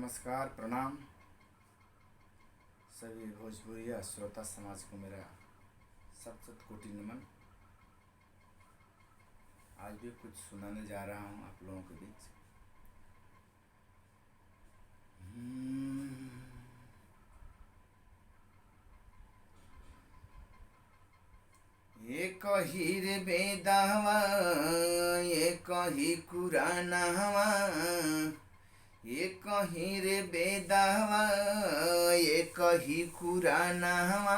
नमस्कार, प्रणाम सभी भोजपुरिया श्रोता समाज को मेरा सत सत कोटि नमन। आज भी कुछ सुनाने जा रहा हूँ आप लोगों के बीच। एक ही रे बेदावा, एक ही कुरानावा, एक ही रे बेदावा, एक ही कुरानावा,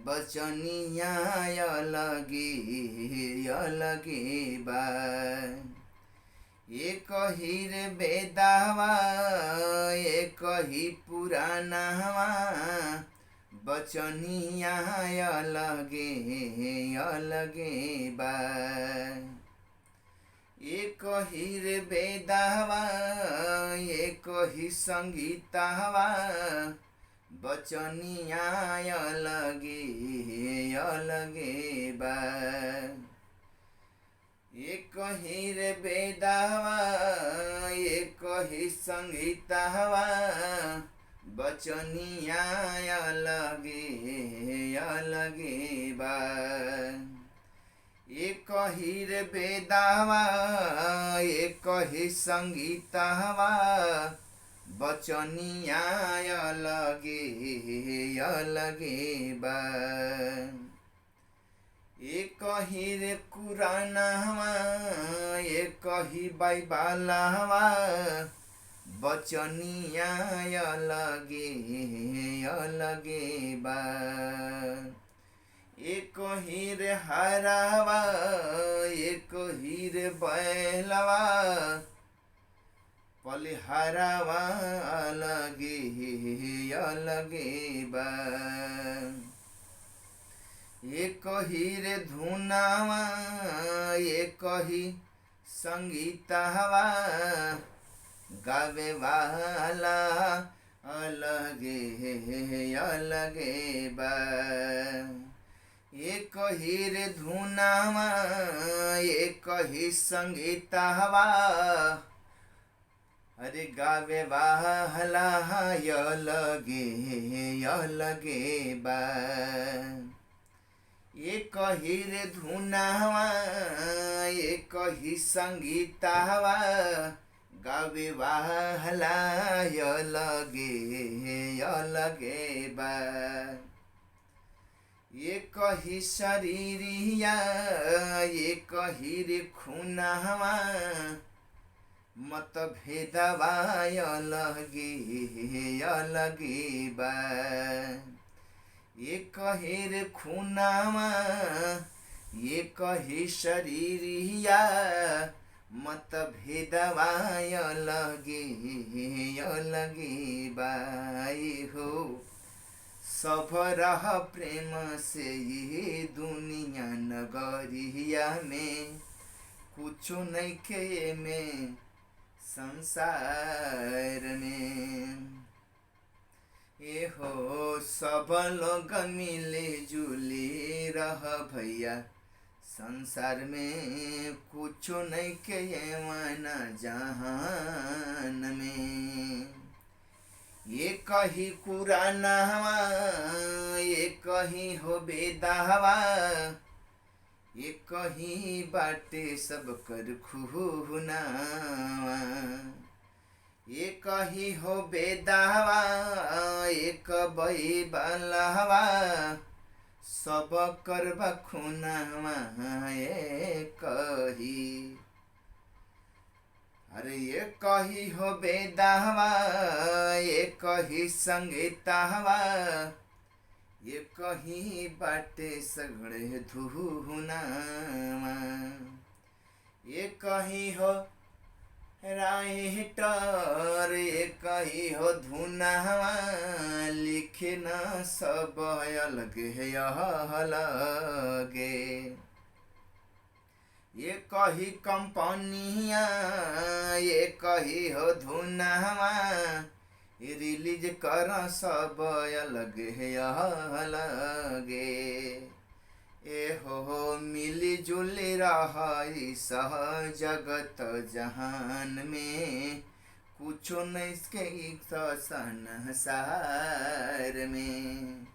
बचनिया अलगे अलगे बा। एक ही रे बेदावा, एक ही पुरानावा, बचनिया अलगे अलगे बा। एक ही रे बेदावा, एक ही संगीतावा, बचनिया अलगे अलगे बा। एक ही रे बेदावा, एक ही संगीतावा, बचनिया अलगे अलगे बा। एक ही रे बेदावा, एक ही संगीतावा, बचनिया अलगे अलगे बा। एक ही रे कुरानावा, एक ही बाइबलावा, बचनिया अलगे अलगे बा। एक ही रे हरावा, एक ही रे बैलवा, पलिहारावा अलगे अलगे बा। एक ही रे धुनावा, एक ही संगीतावा, गावे वाला अलगे अलगे बा। एक ही रे धुनावा, एक ही संगीतावा, अरे गावे वाला अलगे अलगे बा। एक ही रे धुनावा, एक ही संगीतावा, गावे वाला अलगे अलगे बा। एक ही शरीरिया, एक ही रे खूनावा, मत भेदवा अलगे अलगे बा। एक ही रे खूनावा, एक ही शरीरिया, मत भेदवा अलगे अलगे बाई हो। सब रह प्रेम से ये दुनिया नगरिया में, कुछ नहीं के में संसार में। ए हो सब लोग मिले जुले रह भैया, संसार में कुछ नहीं के माना जहान में। एक ही कुरानावा, एक ही हो बेदावा, एक ही बाटे सब कर खुनावा। एक ही हो बेदावा, एक बैबलावा, सब कर खुनावा एक ही। अरे एक ही हो बेदावा, एक ही संगीतावा, एक ही बाटे सगड़े धुनावा। एक ही हो राइटर, एक ही हो धुनावा, लिखे न सब अलगे अलगे। एक ही कंपनिया, एक ही हो धुनावा, रिलीज कर सब अलगे अलगे। ए हो मिली जुली रही सह जगत जहान में, कुछो नइखे संसार में।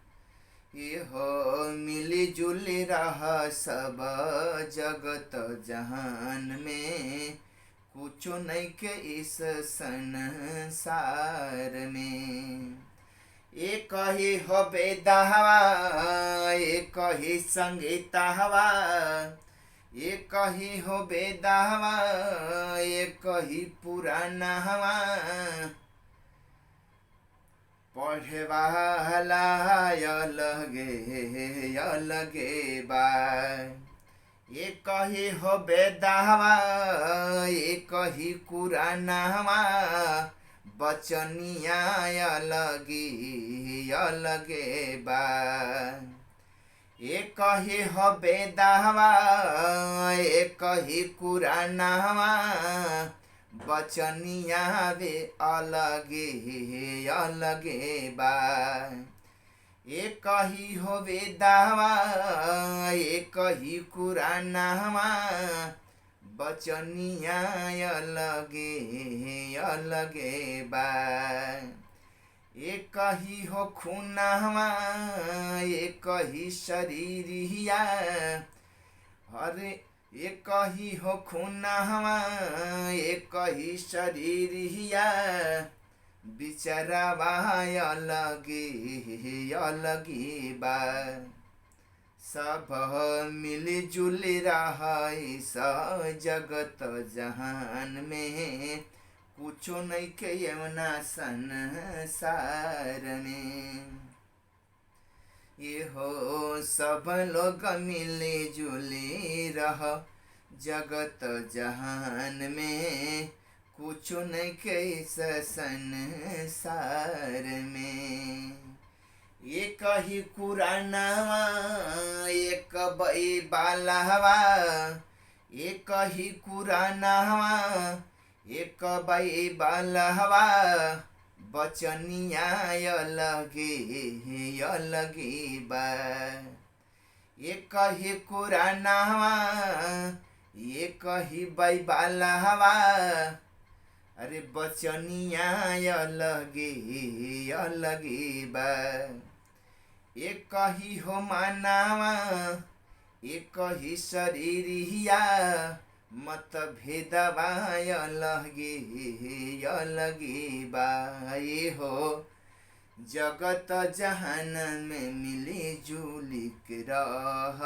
ये हो मिली जुली रह सब जगत जहान में, कुछो नइखे इस संसार में। एक ही हो बेदहवा, एक ही संगीतहवा, एक ही हो बेदहवा, एक ही पुरानहवा। पढ़े वाला अलगे बा। एक ही हो बेदहवा, एक ही कुरानहवा, बचनिया अलगे बा। एक ही हो बेदहवा, एक ही कुरानहवा, बचनिया वे अलगे बा। एक ही हो बेदहवा, एक ही कुरानहवा, बचनिया अलगे बा। एक ही हो खूनहवा, एक ही शरीरिया, अरे एक ही हो खूनहवा, एक ही शरीरिया, बिचरावा अलगे बा। सब मिली जुली रही स जगत जहान में, कुछो नइखे यवना संसार में। ये हो सब लोग मिली जुली रह जगत जहान में, कुछो नइखे इस संसार में। एक ही कुरानवा, एक बाइबलवा, एक ही कुरानवा, एक बाइबलवा, बचनिया अलगे बा। एक ही कुरानवा, एक ही बाइबलवा, अरे बचनिया अलगे बा। एक ही हो मानवा, एक ही शरीरिया, मत भेदवा अलगे बा। ये हो जगत जहान में मिली जुली के रह,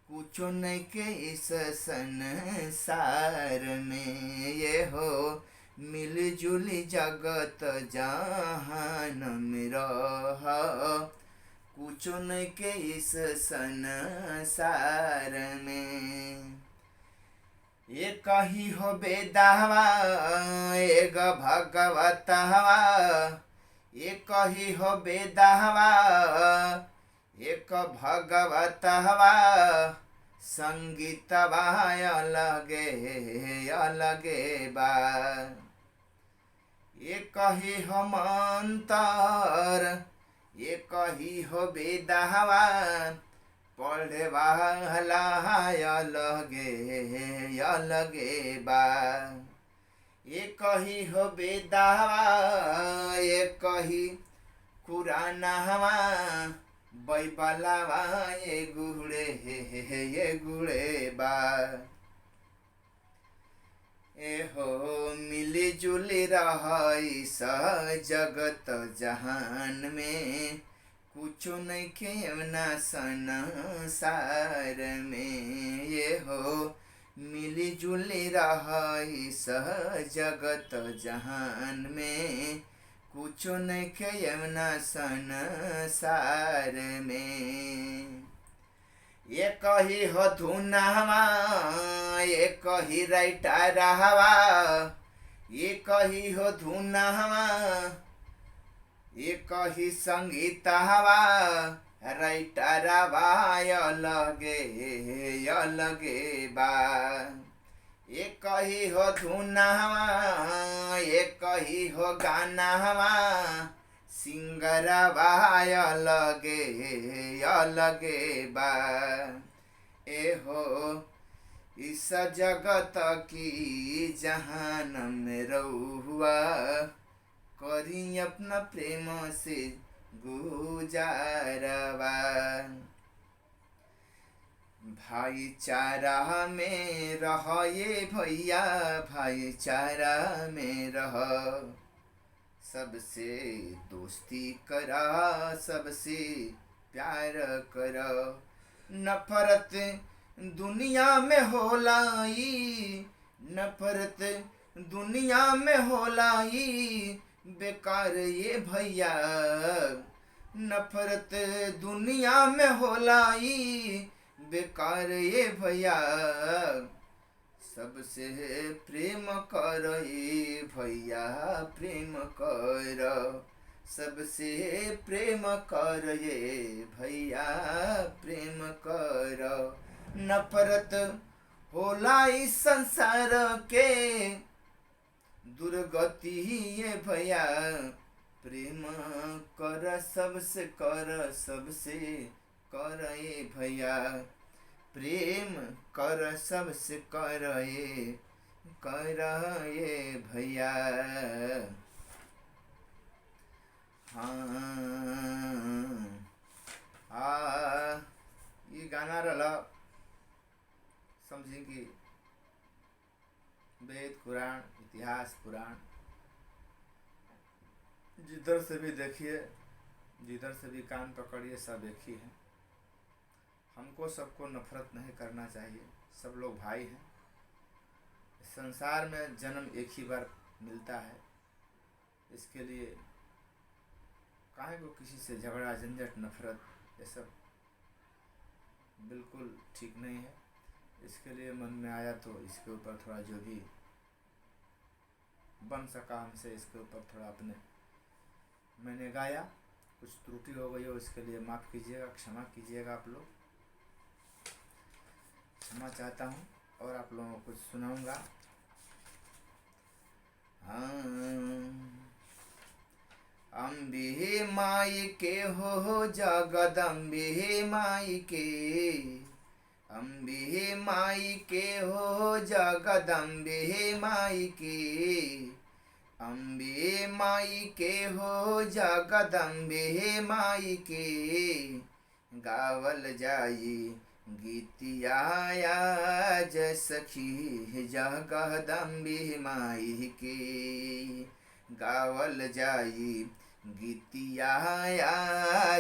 कुछो नइखे इस संसार में। ये हो मिली जुली जगत जहान में रह, कुछो नइखे इस संसार में। एक ही हो बेदहवा, एक भगवतहवा, एक ही हो बेदहवा, एक भगवतहवा, संगीतवा अलगे बा। एक ही हो मंतर, एक ही हो बेदहवा, पढ़े वाला अलगे बा। एक ही हो बेदहवा, एक ही कुरानवा, बाइबलवा ये गुड़े बा। ए हो मिली जुली रही स जगत जहान में, कुछो नइखे यवना संसार में। ये हो मिली जुली रही स जगत जहान में, कुछो नइखे यवना संसार में। एक ही हो धुनवा, एक ही राइटरवा, एक ही हो धुनवा, एक ही संगीतवा, राइटरवा अलगे बा। एक ही हो धुनवा, एक ही हो गानवा, सिंगरवा अलगे बा। ए हो इस जगत की जहान में रहुआ, करी अपना प्रेम से गुजारवा। भाईचारा में रह ये भैया, भाईचारा में रह, सबसे दोस्ती करा, सबसे प्यार कर। नफरत दुनिया में होलाई, नफरत दुनिया में होलाई, बेकार ये भैया। नफरत दुनिया में होलाई, बेकार ये भैया। सबसे प्रेम कर ये भैया, प्रेम कर, सबसे प्रेम कर ये भैया, प्रेम कर। नफरत होला इस संसार के दुर्गति ये भैया, प्रेम कर सबसे, कर सबसे कर ये भैया, प्रेम कर सबसे कर ये भैया। हाँ ये गाना रहा समझी कि वेद कुरान इतिहास पुराण जिधर से भी देखिए, जिधर से भी कान पकड़िए, सब एक ही है। हमको सबको नफरत नहीं करना चाहिए, सब लोग भाई हैं। संसार में जन्म एक ही बार मिलता है, इसके लिए काहे को किसी से झगड़ा झंझट नफरत ये सब बिल्कुल ठीक नहीं है। इसके लिए मन में आया तो इसके ऊपर थोड़ा जो भी बन सका हमसे, इसके ऊपर थोड़ा अपने मैंने गाया। कुछ त्रुटि हो गई हो इसके लिए माफ़ कीजिएगा, क्षमा कीजिएगा। आप लोग क्षमा चाहता हूँ और आप लोगों को कुछ सुनाऊंगा। अम्बे माई के हो जगदम्बे माई के, अम्बे माई के हो जगदम्बे माई के, अम्बे माई के हो जगदम्बे माई के। गावल जाई गीतिया जय सखी जगदम्बे माई के, गावल जाई गीतिया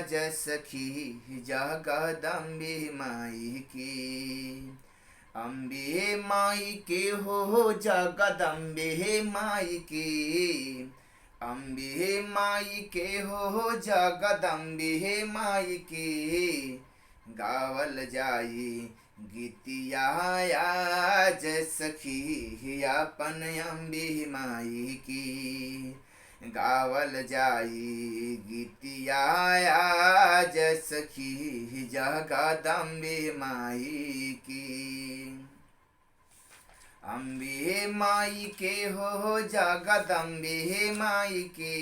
जय सखी जगदम्बे माई के। अम्बे माई के हो जगदम्बे माई के, अम्बे माई के हो जगदम्बे माई के। गावल जाई गीतिया जय सखी अपन अम्बे माई की, गावल जाई गीतिया जय सखी जगदम्बे माई की। अम्बे माई के हो जगदम्बे माई के,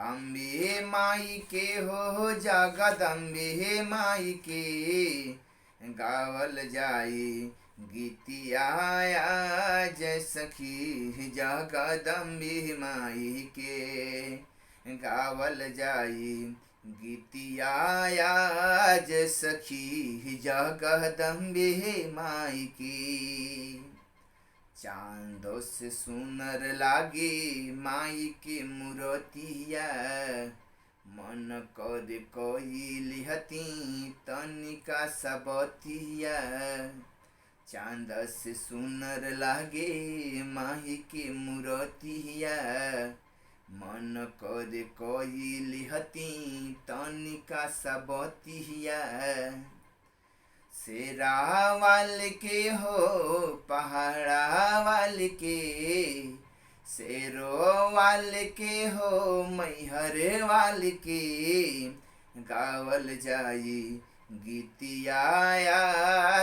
अम्बे माई के हो जगदम्बे माई के। गावल जाई गीतिया जय सखी जगदम्बे माई के, गावल जाई गीतिया जय सखी जगदम्बे माई की। चांदो से सुनर लागे माई के मूर्तिया, मन कर कोई लिहती तनिका सबतिया। चांद से सुनर लागे माई के मूर्तिया, मन कर कोई लिहती तनिका सबतिया। शेरा वाल के हो पहाड़ा वाल के, शेरो वाल के हो मैहर वाल के। गावल जाई गीतिया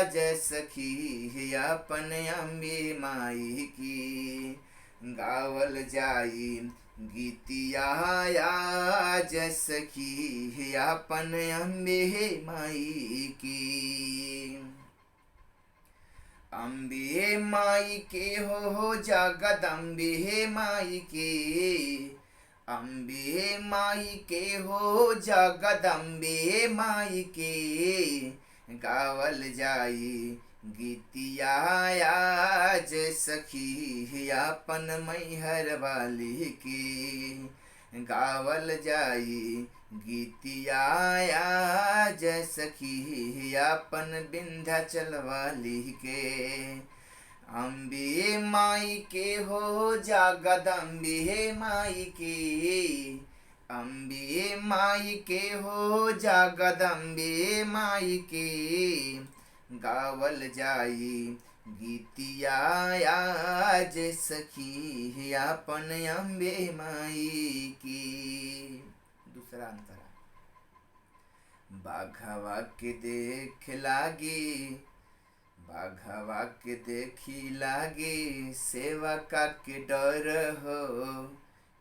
जय सखी अपन अम्बे माई की, गावल जाई गीतिया जय सखी अपन अम्बे माई की। अम्बे माई के हो जगदम्बे माई के, अम्बे माई के हो जगदम्बे माई के, गावल जाई गीतिया आज सखी अपन मैहर वाली की, गावल जाई गीतिया आज सखी अपन विंध्याचल वाली के। अम्बे माई के हो जगदम्बे माई के, अम्बे माई के हो जगदम्बे माई के, गावल जाई गीतिया आज सखी अपन अम्बे माई की। दूसरा अंतरा, बाघवा के देख लागे, बाघवा के देखी लागे सेवका के डर हो,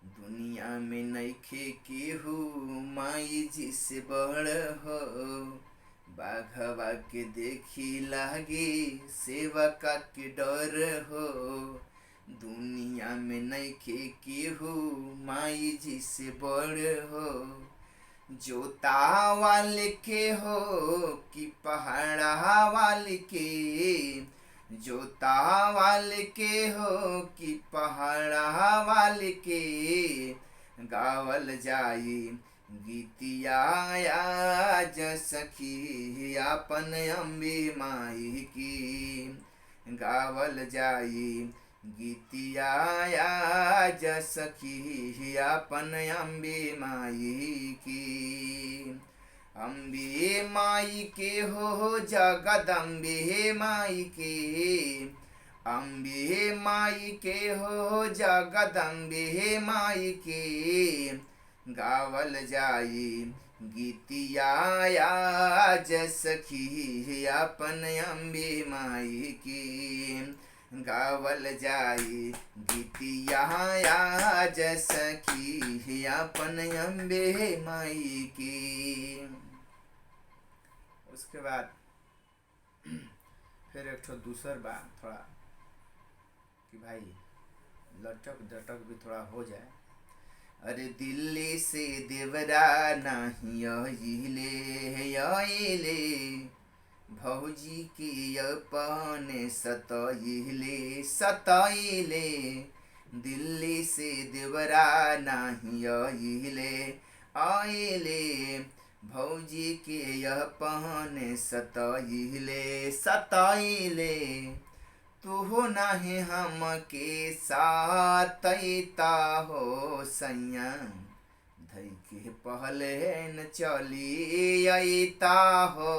दुनिया में नइखे केहू माई जी से बड़ हो। बाघवा के देखी लागे सेवका के डर हो, दुनिया में नइखे केहू माई जी से बड़ हो। जोता वाले के हो कि पहाड़ा वाले के, जोता वाले के हो कि पहाड़ा वाले के, गावल जाई गीतिया आज सखी अपन अम्बे माई की, गावल जाई गीतिया आज सखी अपन अम्बे माई की। अम्बे माई के हो जगदम्बे माई के, अम्बे माई के हो जगदम्बे माई के, गावल जाई गीतिया आज सखी अपन अम्बे माई की, गावल जाई गीतिया आज सखी अपन अम्बे माई की। उसके बाद फिर एक ठो दूसर बा थोड़ा कि भाई लटक डटक भी थोड़ा हो जाए। अरे दिल्ली से देवरा नहीं आइले, भौजी के अपने सताइले, दिल्ली से देवरा नहीं आइले, भौजी के अपने सताइले, तू नाही हम के साथ हो सैया, धई के पहले चली अइता हो,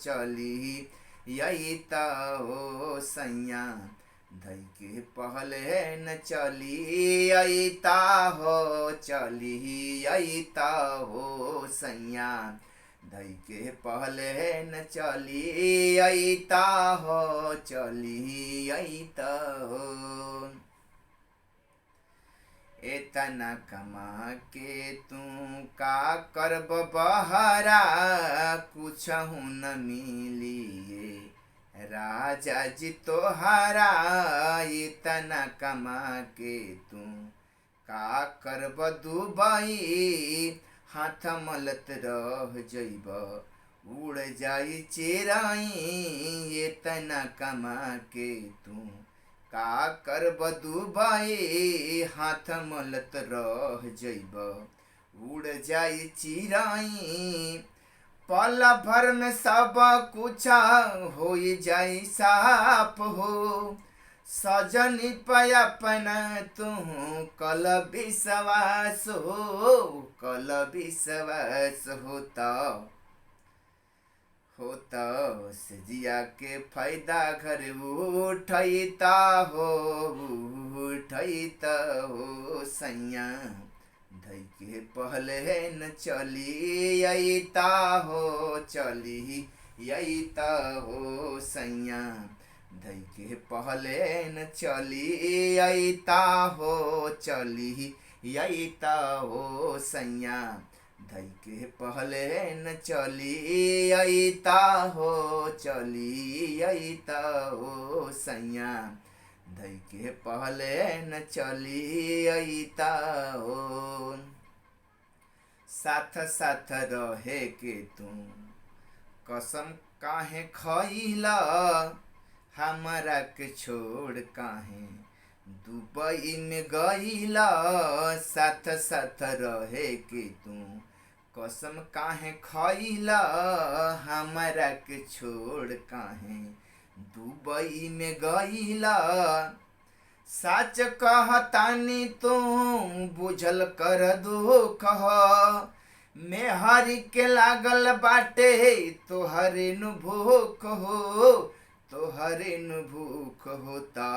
चली अइता हो सैया, धई के पहले चली अइता हो, चली अइता हो सैया, धई के पहले चली अइता हो, चली अइता हो। एतना कमा के तू का करब बहरा, कुछहु न मिलिए राजा जी तोहरा, इतना कमा के तू का करब दुबई, हाथ मलत रह जइब उड़ जाई चिराई, इतना कमा के तू का करब दुबई, हाथ मलत रह जइब उड़ जाई चिराई, पल भर में सब कुछ हो जाई साफ हो, सजनी पे अपना तू कल विश्वास हो, कल विश्वास होता सजिया के फायदा घर उठैता हो सैया, धई के पहले न चली अइता हो, चली अइता हो सैया, धई के पहले न चली अइता हो, चली अइता हो सैया, धई के पहले न चली अइता हो, चली अइता हो सैया, धई के पहले न चली अइता हो। साथ साथ रहे के तू कसम काहे खइला, हमरा के छोड़ काहे दुबई में गइला। साथ साथ रहे के तू कसम काहे खइला, हमरा के छोड़ काहे दुबई में गइला। सच कहतानी तू बुझल कर दुख ह, मेहरी के लागल बाटे तोहरे नु भूख हो, तोहरे नु भूख होता।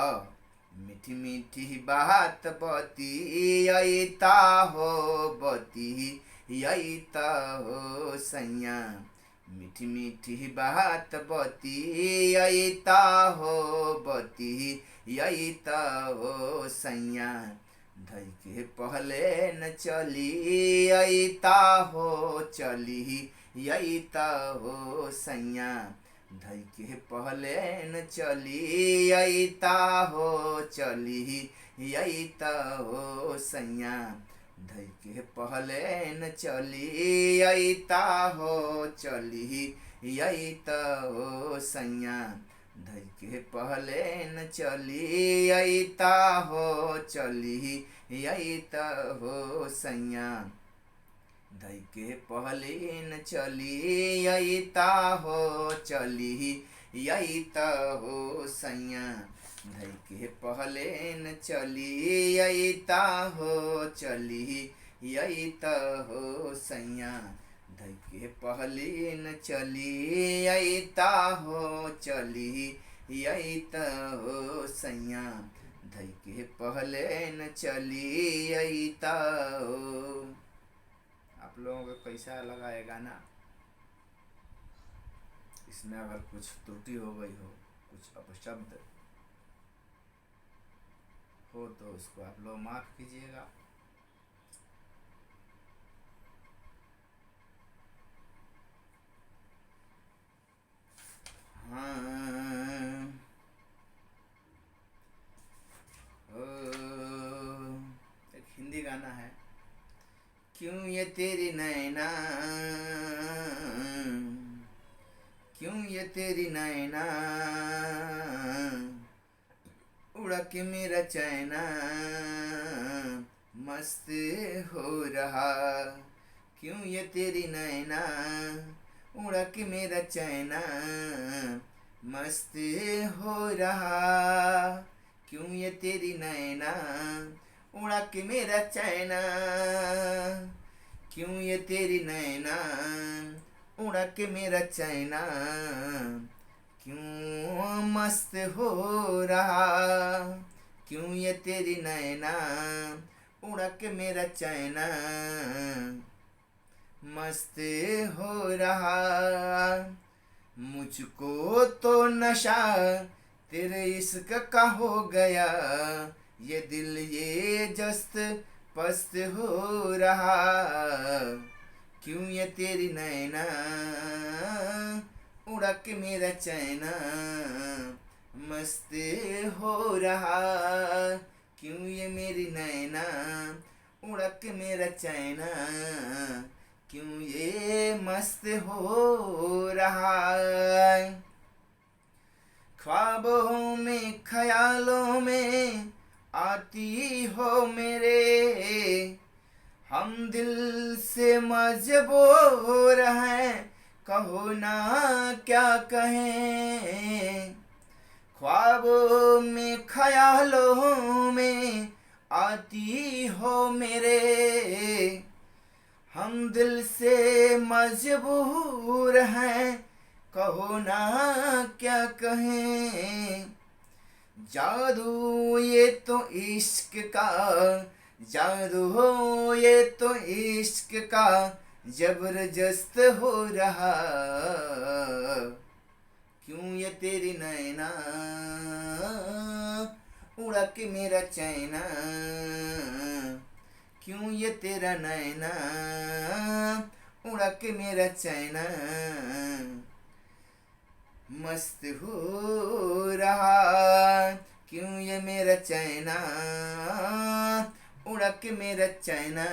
मीठी मीठी बात बतियाइता हो, बतियाइता हो सैया, मीठी मीठी बात बतियाइता हो, बतियाइता हो सैया, धई के पहले न चली अइता हो, चली अइता हो सैया, धई के पहले न चली अइता हो, चली अइता हो सैया, धई के पहले न चली अइता हो, चली अइता हो सैया, धई के पहले न चली अइता हो, चली अइता हो सैया, धई के पहले न चली अइता हो, चली अइता हो सैया, धई के पहले न चली अइता हो, चली अइता हो सैया, धई के पहले न चली अइता हो, चली अइता हो सैया, धई के पहले न चली अइता हो। आप लोगों को कैसा लगा ये गाना? इसमें अगर कुछ त्रुटि हो गई हो, कुछ अपशब्द हो तो उसको आप लोग माफ कीजिएगा। हाँ एक हिंदी गाना है, क्यों ये तेरी नैना, क्यों ये तेरी नैना, उड़ा के मेरा चैना मस्त हो रहा। क्यों ये तेरी नैना, उड़ा के मेरा चैना मस्त हो रहा। क्यों ये तेरी नैना, उड़ा के मेरा चैना, क्यों ये तेरी नैना, उड़ा के मेरा चैना क्यों मस्त हो रहा। क्यों ये तेरी नैना, उड़ा के मेरा चैना मस्त हो रहा। मुझको तो नशा तेरे इश्क का हो गया, ये दिल ये जस्त पस्त हो रहा। क्यों ये तेरी नैना, उड़ा के मेरा चैना मस्त हो रहा। क्यों ये मेरी नैना, उड़ा के मेरा चैना क्यों ये मस्त हो रहा। ख्वाबों में ख्यालों में आती हो मेरे, हम दिल से मजबूर हैं, कहो ना क्या कहें। ख्वाबों में ख्यालों में आती हो मेरे, हम दिल से मजबूर हैं, कहो ना क्या कहें। जादू ये तो इश्क का, जादू हो ये तो इश्क का जबरदस्त हो रहा। क्यों ये तेरी नैना, उड़ा के मेरा चैना क्यों ये तेरा नैना उड़ा के मेरा चैना मस्त हो रहा। क्यों ये मेरा चैना उड़ा के मेरा चैना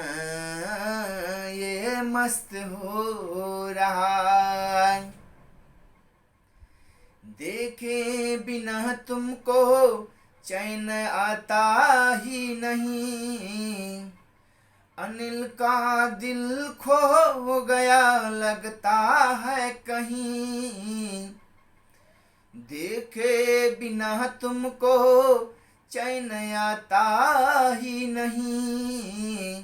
ये मस्त हो रहा। देखे बिना तुमको चैन आता ही नहीं। अनिल का दिल खो गया लगता है कहीं। देखे बिना तुमको चैन आता ही नहीं।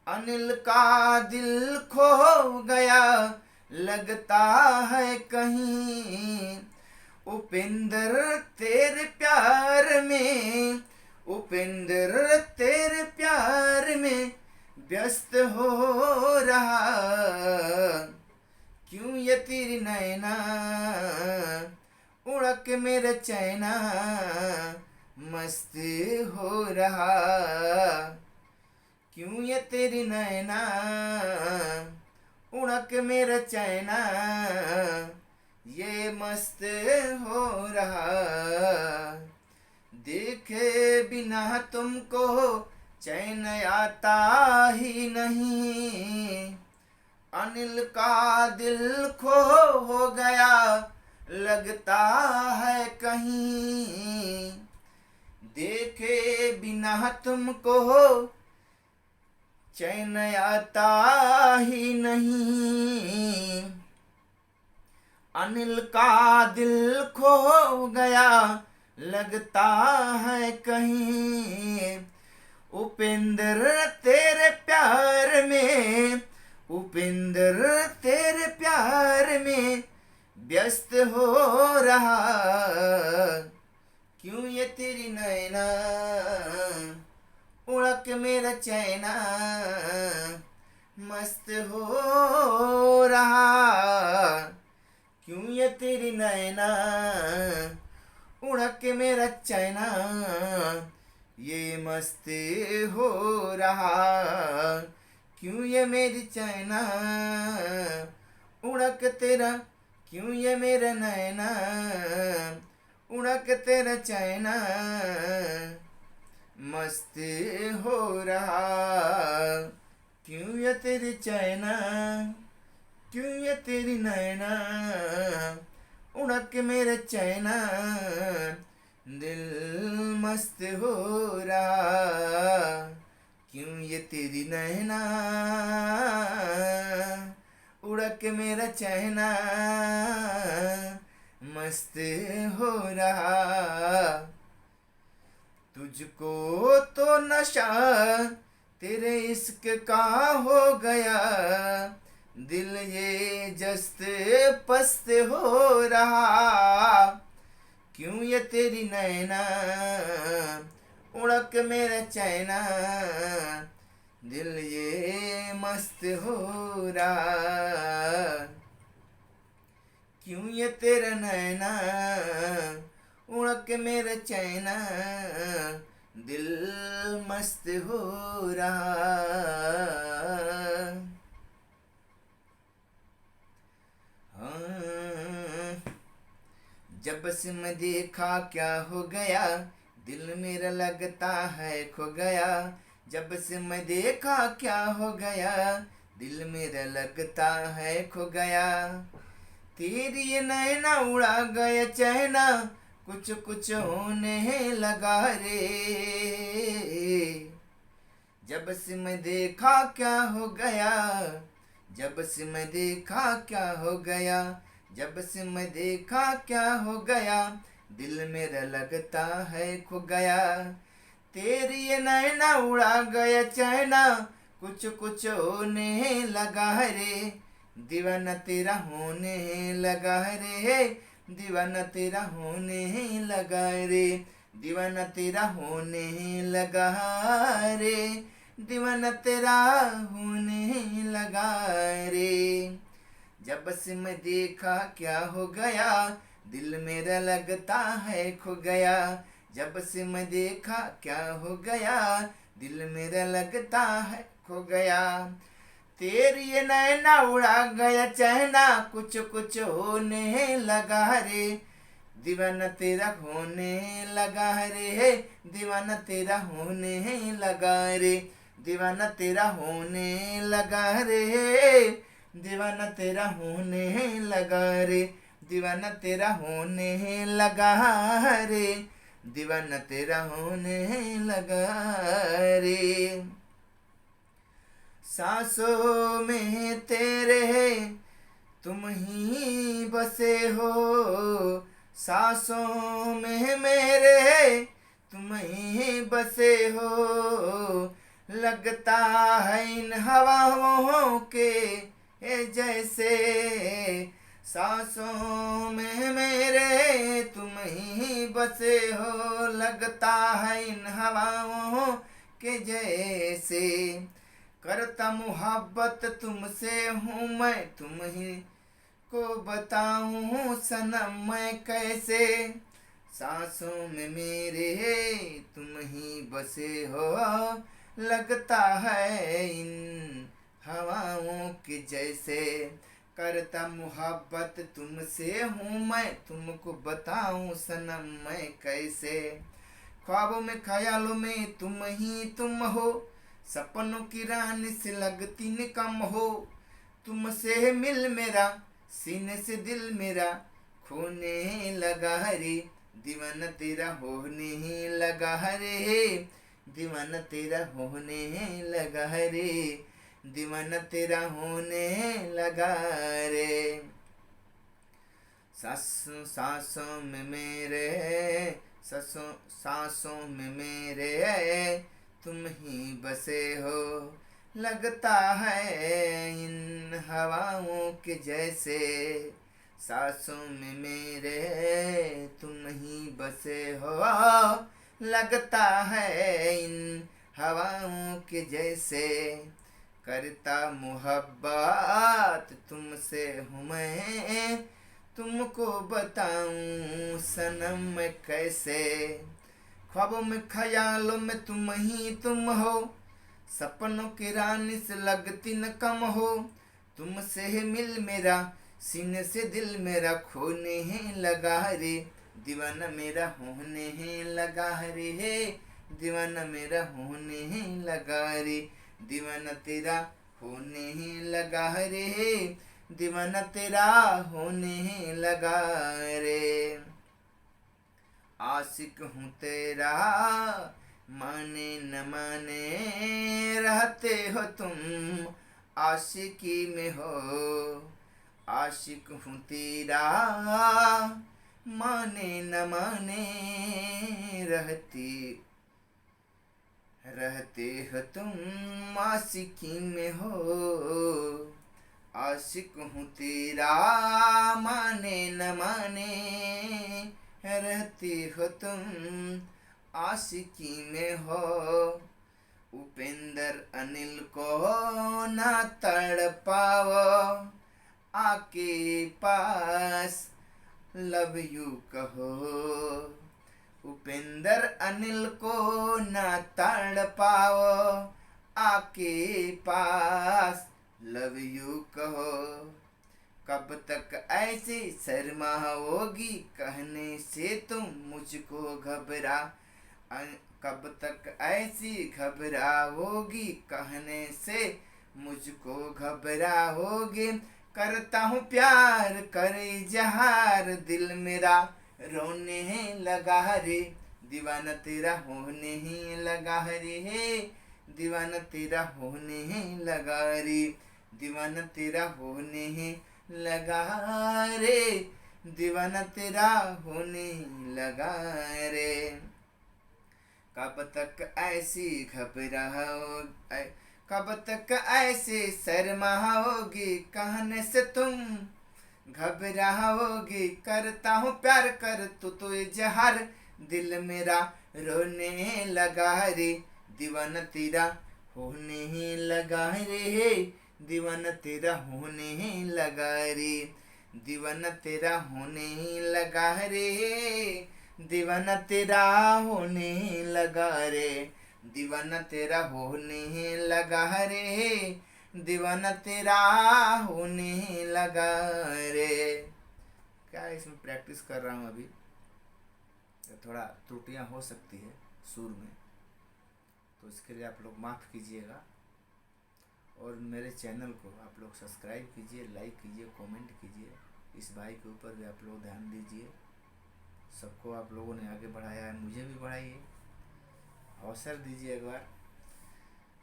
अनिल का दिल खो गया लगता है कहीं। उपेंद्र तेरे प्यार में, उपेंद्र तेरे प्यार में व्यस्त हो रहा। क्यों ये तेरी नैना उड़ा के मेरा चैना मस्त हो रहा। क्यों ये तेरी नैना उड़ा के मेरा चैना ये मस्त हो रहा। देखे बिना तुमको चैन आता ही नहीं। अनिल का दिल खो हो गया लगता है कहीं। देखे बिना तुमको चैन आता ही नहीं। अनिल का दिल खो गया लगता है कहीं। उपेंद्र तेरे प्यार में, उपेंद्र तेरे प्यार में व्यस्त हो रहा। क्यों ये तेरी नैना उड़ा के मेरा चैना मस्त हो रहा। क्यों ये तेरी नैना उड़ा के मेरा चैना ये मस्त हो रहा। क्यों ये मेरी चैना उड़ा के तेरा, क्यों ये मेरा नैना उड़ा के तेरा चैना मस्त हो रहा। क्यों ये तेरी चैना, क्यों ये तेरी नैना उड़ा के मेरा चैना दिल मस्त हो रहा। क्यों ये तेरी नैना उड़ा के मेरा चैना मस्त हो रहा। तुझको तो नशा तेरे इश्क का हो गया। दिल ये जस्त पस्त हो रहा। क्यों ये तेरी नैना उड़ा के मेरा चैना दिल ये मस्त हो रहा। क्यों ये तेरा नैना उड़ा के मेरा चैना दिल मस्त हो रहा। हाँ, जब से मैं देखा क्या हो गया दिल मेरा लगता है खो गया। जब से मैं देखा क्या हो गया दिल मेरा लगता है खो गया। तेरी ये नैना उड़ा गया चैना कुछ कुछ होने लगा रे। जब से मैं देखा क्या हो गया, जब से मैं देखा क्या हो गया, जब से मैं देखा क्या हो गया दिल मेरा लगता है खो गया। तेरी ये नैना उड़ा गया चैना कुछ कुछ होने लगा रे। दीवाना तेरा होने लगा रे, दीवाना तेरा होने लगा रे, दीवाना तेरा होने लगा रे, दीवाना तेरा होने लगा रे। जब से मैं देखा क्या हो गया दिल मेरा लगता है खो गया। जब से मैं देखा क्या हो गया दिल मेरा लगता है खो गया। तेरी ये नैना उड़ा गया चहना, कुछ कुछ होने लगा रे, दीवाना तेरा होने लगा रे, दीवाना तेरा होने लगा रे, दीवाना तेरा होने लगा रे, दीवाना तेरा होने लगा रे, दीवाना तेरा होने लगा रे, दीवाना तेरा होने लगा रे। सांसों में तेरे तुम ही बसे हो, सांसों में मेरे तुम ही बसे हो, लगता है इन हवाओं के जैसे, सांसों में मेरे तुम ही बसे हो, लगता है इन हवाओं के जैसे, करता मोहब्बत तुमसे हूँ मैं, तुम ही को बताऊँ सनम मैं कैसे, सांसों में मेरे तुम ही बसे हो, लगता है इन हवाओं के जैसे, करता मोहब्बत तुमसे हूँ मैं, तुमको बताऊँ सनम मैं कैसे, ख्वाबों में ख्यालों में तुम हो, सपनों की रानी से लगती न कम हो, तुमसे मिल मेरा सीने से दिल मेरा खोने लगा रे, दीवाना तेरा होने लगा रे, दीवाना तेरा होने लगा रे, दीवाना तेरा होने लगा रे। सांसों में मेरे, सांसों में मेरे तुम ही बसे हो, लगता है इन हवाओं के जैसे, सांसों में मेरे तुम ही बसे हो, लगता है इन हवाओं के जैसे, करता मोहब्बत तुमसे हूँ मैं, तुमको बताऊं सनम मैं कैसे, ख्वाबों में ख्यालों में तुम हो, सपनों की रानी से लगती न कम हो, तुमसे मिल मेरा सीने से दिल मेरा खोने लगा रे, दीवाना मेरा होने लगा रे, दीवाना मेरा होने लगा रे, दीवाना तेरा होने लगा रे, दीवाना तेरा होने लगा रे। आशिक हूँ तेरा माने न माने, रहते हो तुम आशिकी में हो, आशिक हूँ तेरा माने न माने, रहते हो तुम आशिकी में हो, आशिक हूँ तेरा माने न माने, रहते हो तुम आशिकी में हो, उपेंद्र अनिल को ना तड़पाओ, आके पास लव यू कहो, उपेंद्र अनिल को ना तड़पाओ, आके पास लव यू कहो, कब तक ऐसे शर्माओगी कहने से तुम मुझको घबरा, कब तक ऐसी घबराओगी कहने से मुझको घबराओगे, करता हूँ प्यार करे जहार, दिल मेरा रोने लगा रे, दीवाना तेरा होने लगा रे, दीवाना तेरा होने लगा रे, दीवाना तेरा होने लगा रे, दीवाना तेरा होने लगा रे, कब तक ऐसी घबराओ, कब तक ऐसे शर्माओगी कहने से तुम घबराओगी, करता हूँ प्यार कर तो इजहार, दिल मेरा रोने लगा रे, दीवाना तेरा होने लगा रे, दीवाना तेरा होने लगा रे, दीवाना तेरा होने लगा रे, दीवाना तेरा होने लगा रे, दीवाना तेरा होने लगा रे, दीवाना तेरा होने लगा रे। क्या इसमें प्रैक्टिस कर रहा हूँ अभी, तो थोड़ा त्रुटियाँ हो सकती है सुर में, तो इसके लिए आप लोग माफ़ कीजिएगा। और मेरे चैनल को आप लोग सब्सक्राइब कीजिए, लाइक कीजिए, कमेंट कीजिए। इस भाई के ऊपर भी आप लोग ध्यान दीजिए। सबको आप लोगों ने आगे बढ़ाया है, मुझे भी बढ़ाइए, अवसर दीजिए एक बार।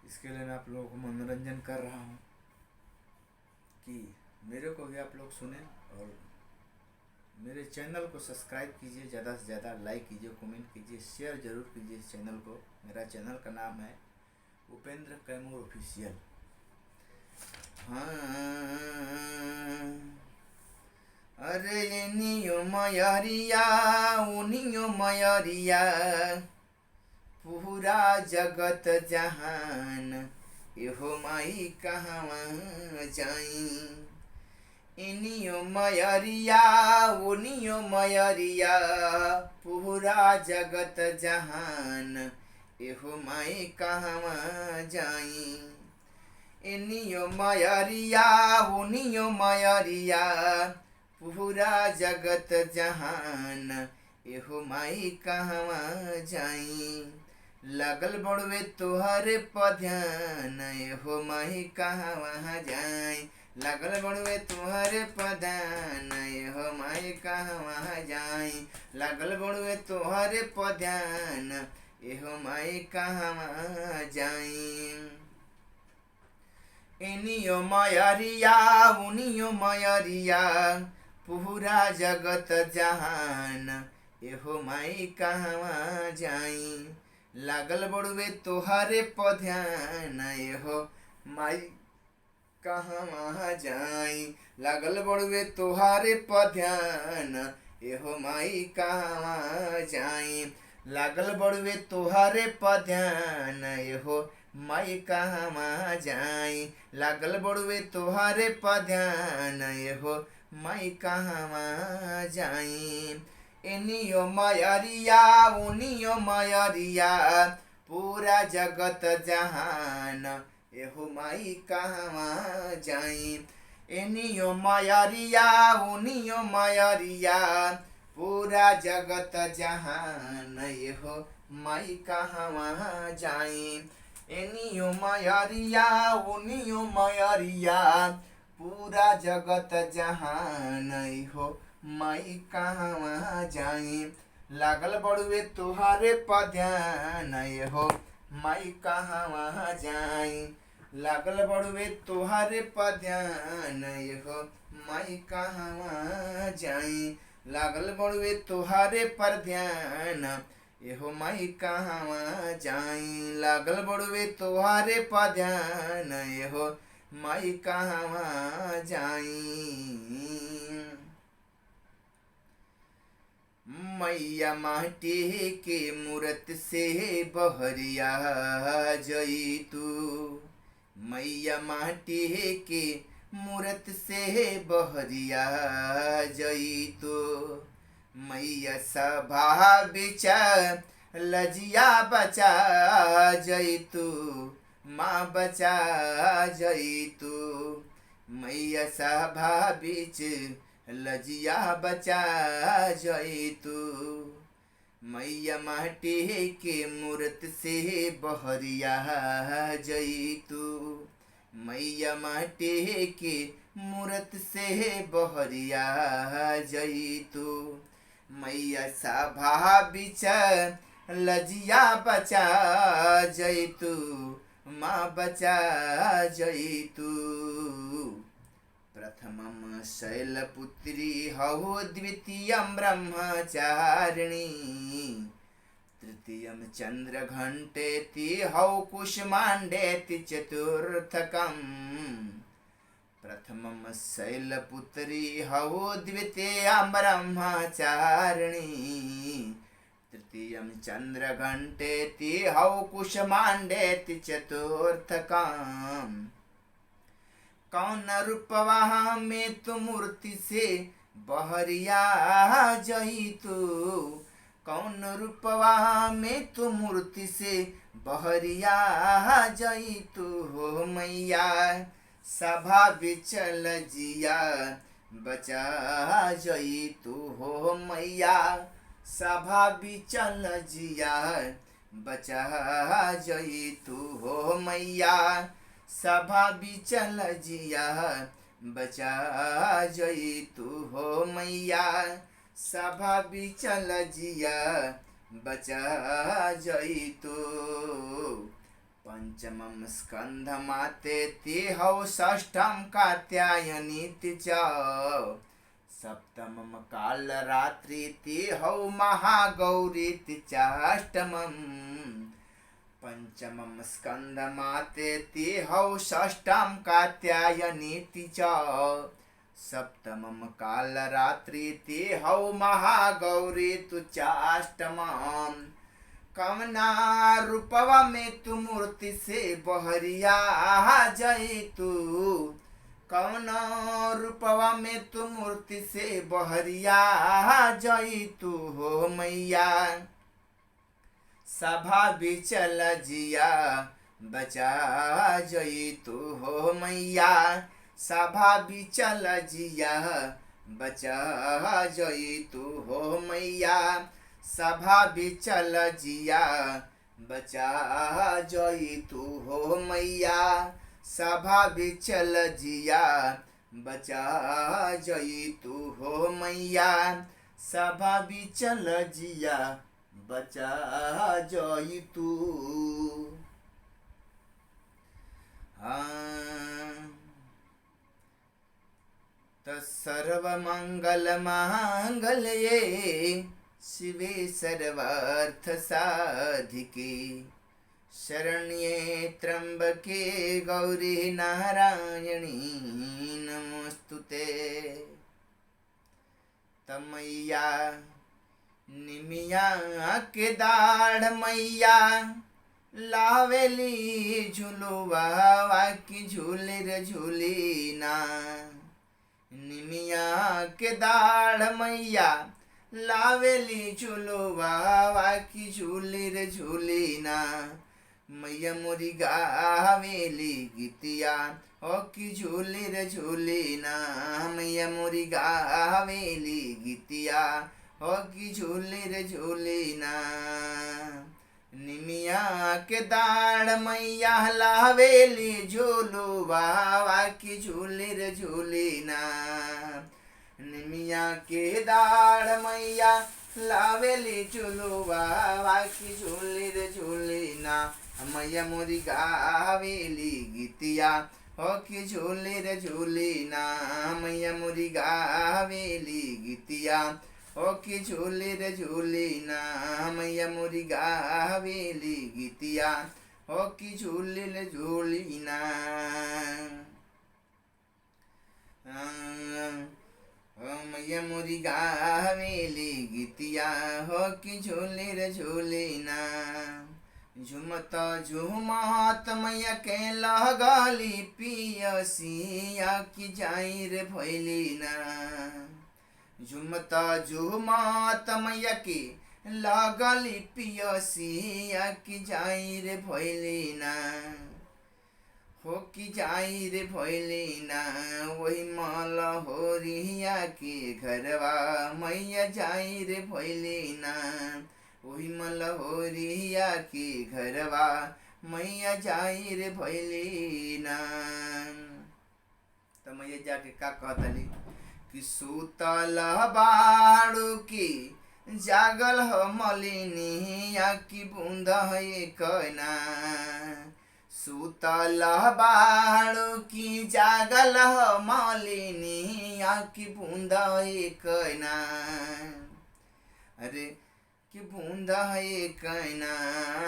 इसके लिए मैं आप लोगों को मनोरंजन कर रहा हूँ कि मेरे को भी आप लोग सुने, और मेरे चैनल को सब्सक्राइब कीजिए, ज़्यादा से ज़्यादा लाइक कीजिए, कमेंट कीजिए, शेयर ज़रूर कीजिए इस चैनल को। मेरा चैनल का नाम है उपेंद्र कैमूर ऑफिशियल। हाँ, अरे नियो मयरिया, उनियो मयरिया, पूरा जगत जहान एहो माई कहवा जाई। इनियो मयरिया, उनियो मयरिया, पूरा जगत जहान एहो माई कहवा जाई। इनियो मयरिया, उनियो मयरिया, पूरा जगत जहान एहो माई कहवा जाई। लगल बड़वे तोहरे पध्यान एहो माई कहवा जाई। लगल बड़वे तोहरे पध्यान एहो माई कहवा जाई। लगल बड़वे तोहरे पध्यान एहो माई कहवा जाई। इनियो मयरिया, उनियो मयरिया, पूरा जगत जहान एहो माई कहवा जाई। लागल बड़ुए तोहरे पध्यान एहो माई कहवा जाई। लागल बड़ुए तोहरे पध्यान एहो माई कहवा जाई। लागल बड़ुए तोहरे पध्यान एहो माई कहवा जाई। लागल बड़ुए तोहरे पध्यान एहो माई कहवा जाई। इनियो मयरिया, उनियो मयरिया, पूरा जगत जहान एहो माई कहवा जाई। इनियो मयरिया, उनियो मयरिया, पूरा जगत जहान एहो माई कहवा जाई। इनियो मयरिया, उनियो मयरिया, पूरा जगत जहान एहो माई कहवा जाई। लागल बड़ुए तोहरे पध्यान एहो माई कहवा जाई। लागल बड़ुए तोहरे पध्यान एहो माई कहवा जाई। लागल बड़ुए तोहरे पर ध्यान एहो माई कहवा जाई। लागल बड़ुए तोहरे पध्यान एहो माई कहवा जाई। मैया माटी के मूरत से बहरिया जई तू। मैया माटी के मूरत से बहरिया जई तू। मैया सभा बिच लजिया बचा जई तू। माँ बचा जई तू। मैया सभा बिच लजिया बचा जई तू। मैया माटी के मूरत से बहरिया जई तू। मैया माटी के मूरत से बहरिया जई तू। मैया सभा बिच लजिया बचा जई तू। माँ बचा जई तू। प्रथमं शैलपुत्री हौ, द्वितीयं ब्रह्मचारिणी, तृतीयं चन्द्रघण्टेति हौ, कुष्माण्डेति चतुर्थकम्। प्रथमं शैलपुत्री हौ, द्वितीयं ब्रह्मचारिणी, तृतीयं चन्द्रघण्टेति हौ, कुष्माण्डेति चतुर्थकम्। कौन रूपवा में तू मूर्ति से बहरिया जई तू। कौन रूपवा में तू मूर्ति से बहरिया जई तू हो मैया, सभा बिचल जिया बचा जई तू हो मैया, सभा बिचल जिया बचा जई तू हो मैया, सभा बिचल जिया बचा जई तू हो मैया, सभा बिचल जिया बचा जई तू। पंचमं स्कंध माते ते हौ षष्ठम कात्यायनी च, सप्तमं काल रात्रि ते हौ महागौरी चाष्टमम्। पंचमं स्कंद माते ते हौ षष्ठम कात्यायनी च, सप्तमं काल रात्रि ते हौ महागौरी चाष्टमम्। कमना रूपवा में तू मूर्ति से बहरिया जई तू, कौना रूपवा में तू मूर्ति से बहरिया जई तू हो मैया, सभा बिचल जिया बचा जई तू हो मैया, सभा बिचल जिया बचा जई तू हो मैया, सभा बिचल जिया बचा जई तू हो मैया, सभा बिचल जिया बचा जई तू हो मैया, सभा बिचल जिया बचा जई तू। सर्वमंगल मांगल्ये शिवे सर्वार्थ साधिके, शरण्ये त्र्यंबके गौरी नारायणी नमोस्तुते। तमैया निमिया के दाढ़ मैया, लावेली झुलुआ वाकी झूले रे झूली ना, निमिया के दाढ़ मैया, लावेली झुलुआ वाकी झूली रे झूली ना, मैया मोरी गावेली गीतिया ओ की झूली रे झूली ना, मैया मोरी गावेली गीतिया ओ की झूली रे झूली ना। निमिया के दाढ़ मैया, लावेली झूलुआ वाकी झूली रे झूली ना, निमिया के दाढ़ मैया, लावेली झूलुआ वाकी झूली रे झूली ना, मैया मोरी गावेली गीतिया हो की झूली रे झूली ना, मैया मोरी गावेली गीतिया हो की झूली रे झूली ना, मैया मोरी गावेली गीतिया हो की झूली रे झूली ना। मैया मोरी गावेली गीतिया हो की झूली रे झूली ना, झुमत झुमत मैया के लगली पियसिया की जाई रे भैली ना, झुमत झुमत मैया के लगली पियसिया की जाई रे भैली ना, हो की जाई रे भैली ना, वही मल होरिया के घरवा मैया जाई रे भैली ना, वही मल होरिया के घरवा मैया जाई रे भैली ना। तो मैया जाके का कहतली कि सुतल बाड़ू की जागल हो मलिनिया की बूंद है कहना, सुतल बाड़ू की जागल हो मलिनिया की बूंद है कहना, अरे कि बूंदा है कहना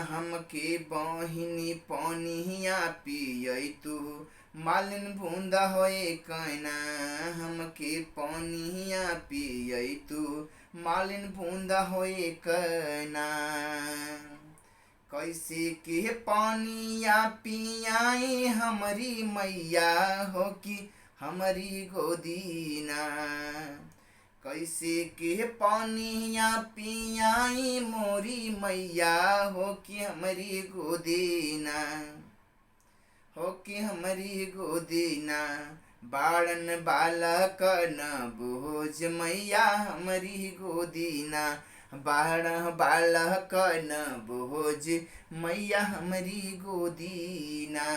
हमके बहिनी पनिया पियई तू, मालिन बूंदा होए कहना हमके पनिया पियई तू, मालिन बूंदा होए कहना। कैसे के पानिया पियाई हमारी मैया हो कि हमारी गोदीना, कैसे के पानिया पियाई मोरी मैया हो कि हमारी गोदीना, हो कि हमारी गोदीना। बाड़न बालक न बोझ मैया हमारी गोदीना, बाड़ बालक न बोझ मैया हमारी गोदीना।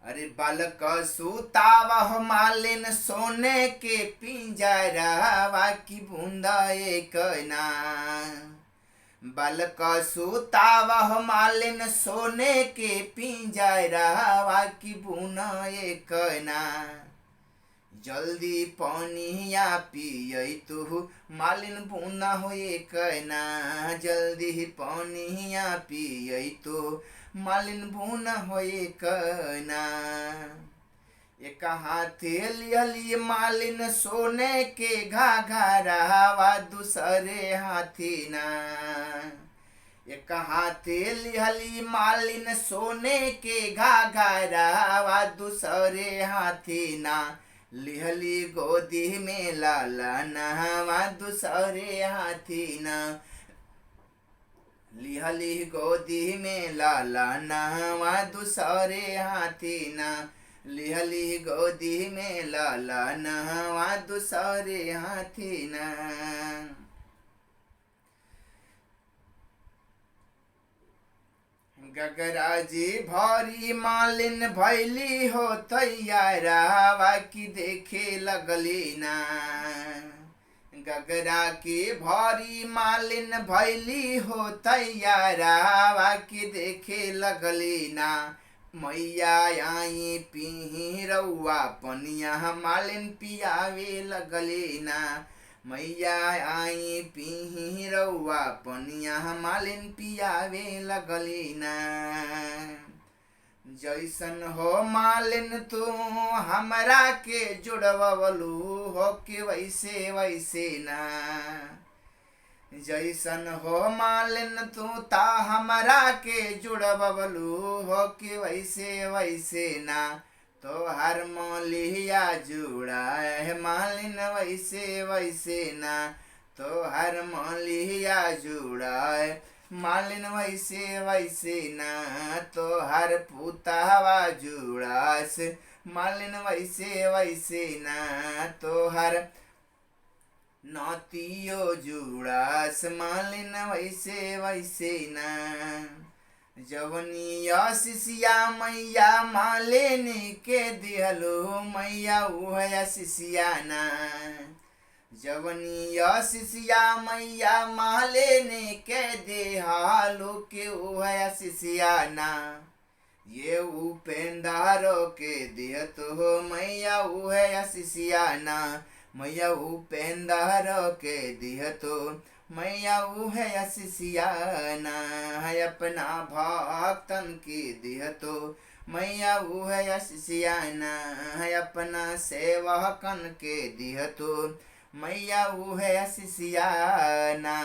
अरे बालक सुतावह मालिन सोने के पिंजरावा की बूंदा एक ना। बालक सुतावह मालिन सोने के पिंजरावा की बूंदा एक ना। जल्दी पानिया पियई तू मालिन बूना हो एक ना। जल्दी पानिया पियई तू मालिन बूना हो एक ना। एक हाथे लियली मालिन सोने के घाघरावा दूसरे हाथी ना। एक हाथे लिहली मालिन सोने के घाघरावा दूसरे हाथी ना। लिहली गोदी में लाला नहवा दूसरे हाथी ना। लिहली गोदी में लाला नहवा दूसरे हाथी ना। लिहली गोदी में लाला नहवा दूसरे हाथी ना। गगराजी भारी मालिन भैली हो तैयारावा की देखे लगली ना। गगरा की भारी मालिन भैली हो तैयारावा की देखे लगली ना। मैया आई पीही रउआ पनिया मालिन पियावे लगली ना। मैया आई पीही रउआ पनिया मालिन पियावे लगली ना। जैसन हो मालिन तू हमरा के जुड़वलू हो के वैसे वैसे ना। जैसन हो मालिन तू ता हमरा के जुड़वलू हो के वैसे वैसे ना। तो हर मौलिया जुड़ा है मालिन वैसे वैसे ना। तो हर मौलिया जुड़ा है मालिन वैसे वैसे ना। तो हर पुतावा जुड़ा से मालिन वैसे वैसे ना। तो हर नातियो जुड़ा से मालिन वैसे वैसे ना। जवनिया शिष्या मैया मालिन के दिहलो मैया उहया शिष्या ना। जवनिया शिष्या मैया मालिन के देहालो के उहया शिष्या ना। ये उपेंदारो के दिहत हो मैया उहया शिष्या ना। मैया उपेंदारो के दिहतो मैया उहया शिष्या ना। अपना भक्तन की दिहतो मैया उहया शिष्या ना। अपना सेवकन के दिहतो मैया उहया शिष्या ना।